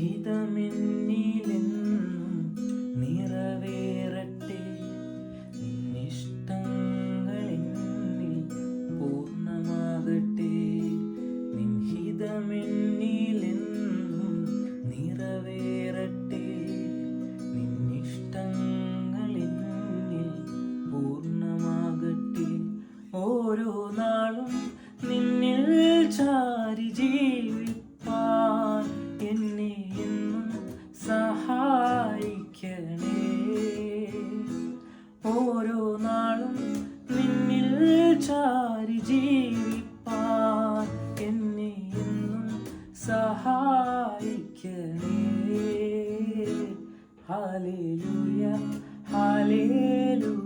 ഹിതമെന്നിലെന്നും നിറവേറട്ടെ. നിന്നിഷ്ടങ്ങളെന്നിൽ പൂർണ്ണമാകട്ടെ. നിൻഹിതമെന്നിലെന്നും നിറവേറട്ടെ. നിന്നിഷ്ടങ്ങളെന്നിൽ പൂർണ്ണമാകട്ടെ. ഓരോ നാളും നിന്നിൽ ചാരി ജീവിപ്പാൻ എന്നെ എന്നും സഹായിക്കണേ. ഓരോ നാളും നിന്നിൽ ചാരി ജീവിപ്പാൻ എന്നെ എന്നും സഹായിക്കണേ. Hallelujah hallelujah.